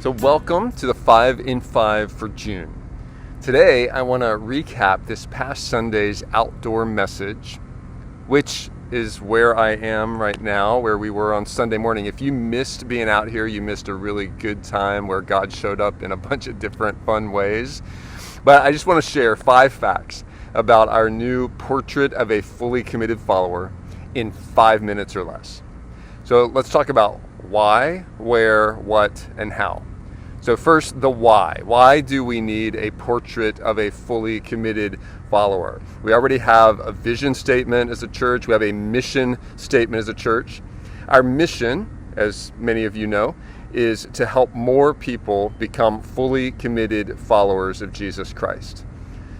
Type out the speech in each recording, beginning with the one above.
So welcome to the 5 in 5 for June. Today I want to recap this past Sunday's outdoor message, which is where I am right now, where we were on Sunday morning. If you missed being out here, you missed a really good time where God showed up in a bunch of different fun ways. But I just want to share 5 facts about our new portrait of a fully committed follower in 5 minutes or less. So let's talk about why, where, what, and how. So first, the why. Why do we need a portrait of a fully committed follower? We already have a vision statement as a church. We have a mission statement as a church. Our mission, as many of you know, is to help more people become fully committed followers of Jesus Christ.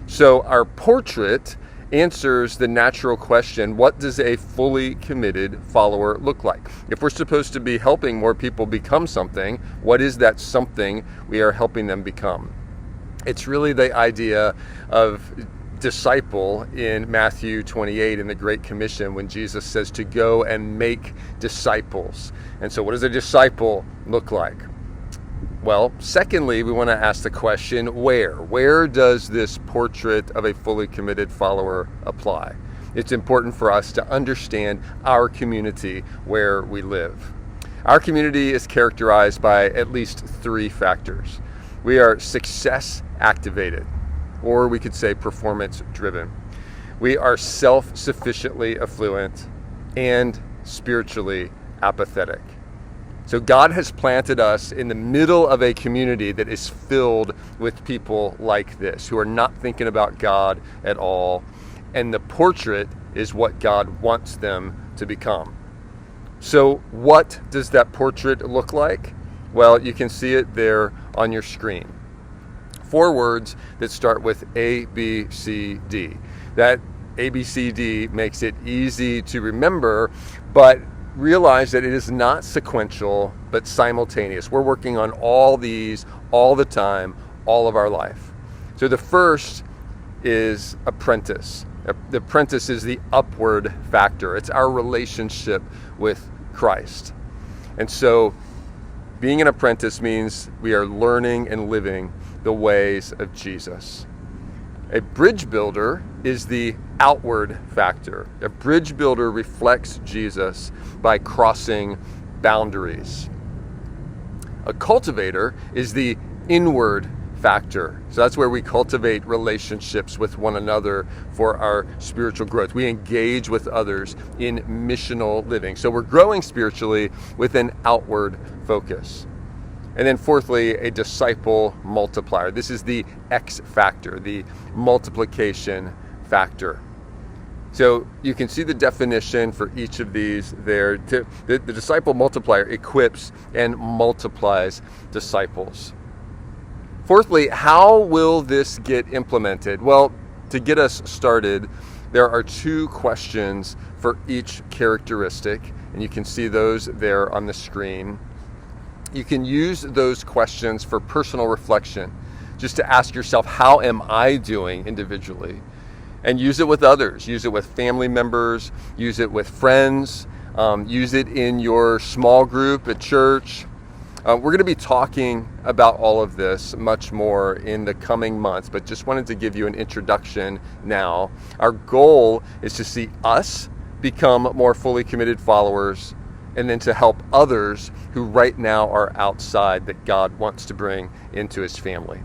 So our portrait answers the natural question, what does a fully committed follower look like? If we're supposed to be helping more people become something, what is that something we are helping them become? It's really the idea of disciple in Matthew 28 in the Great Commission when Jesus says to go and make disciples. And so what does a disciple look like? Well, secondly, we want to ask the question, where? Where does this portrait of a fully committed follower apply? It's important for us to understand our community where we live. Our community is characterized by at least 3 factors. We are success activated, or we could say performance driven. We are self-sufficiently affluent and spiritually apathetic. So God has planted us in the middle of a community that is filled with people like this, who are not thinking about God at all. And the portrait is what God wants them to become. So what does that portrait look like? Well, you can see it there on your screen. 4 words that start with A, B, C, D. That A, B, C, D makes it easy to remember, but realize that it is not sequential, but simultaneous. We're working on all these all the time, all of our life. So the first is apprentice. The apprentice is the upward factor. It's our relationship with Christ. And so being an apprentice means we are learning and living the ways of Jesus. A bridge builder is the outward factor. A bridge builder reflects Jesus by crossing boundaries. A cultivator is the inward factor. So that's where we cultivate relationships with one another for our spiritual growth. We engage with others in missional living. So we're growing spiritually with an outward focus. And then fourthly, a disciple multiplier. This is the X factor, the multiplication factor. So you can see the definition for each of these there. The disciple multiplier equips and multiplies disciples. Fourthly, how will this get implemented? Well, to get us started, there are 2 questions for each characteristic, and you can see those there on the screen. You can use those questions for personal reflection, just to ask yourself, how am I doing individually? And use it with others. Use it with family members. Use it with friends. Use it in your small group at church. We're going to be talking about all of this much more in the coming months, but just wanted to give you an introduction now. Our goal is to see us become more fully committed followers, and then to help others who right now are outside that God wants to bring into his family.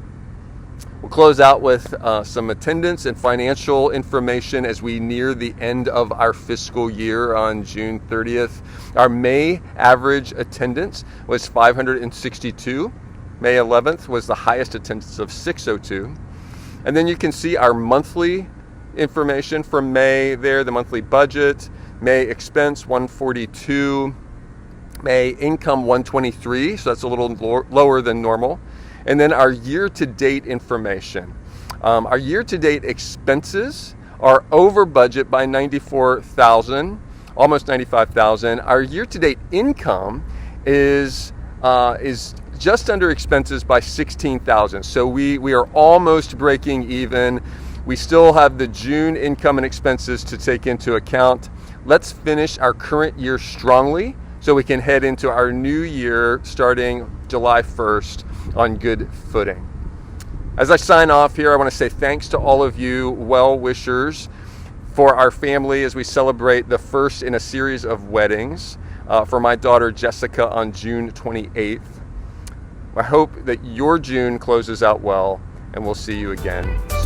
We'll close out with some attendance and financial information as we near the end of our fiscal year on June 30th. Our May average attendance was 562. May 11th was the highest attendance of 602. And then you can see our monthly information for May there, the monthly budget. May expense 142, May income 123, so that's a little lower than normal. And then our year-to-date information. Our year-to-date expenses are over budget by $94,000, almost $95,000. Our year-to-date income is just under expenses by $16,000. So we are almost breaking even. We still have the June income and expenses to take into account. Let's finish our current year strongly so we can head into our new year starting July 1st on good footing. As I sign off here, I want to say thanks to all of you well-wishers for our family as we celebrate the first in a series of weddings for my daughter Jessica on June 28th. I hope that your June closes out well, and we'll see you again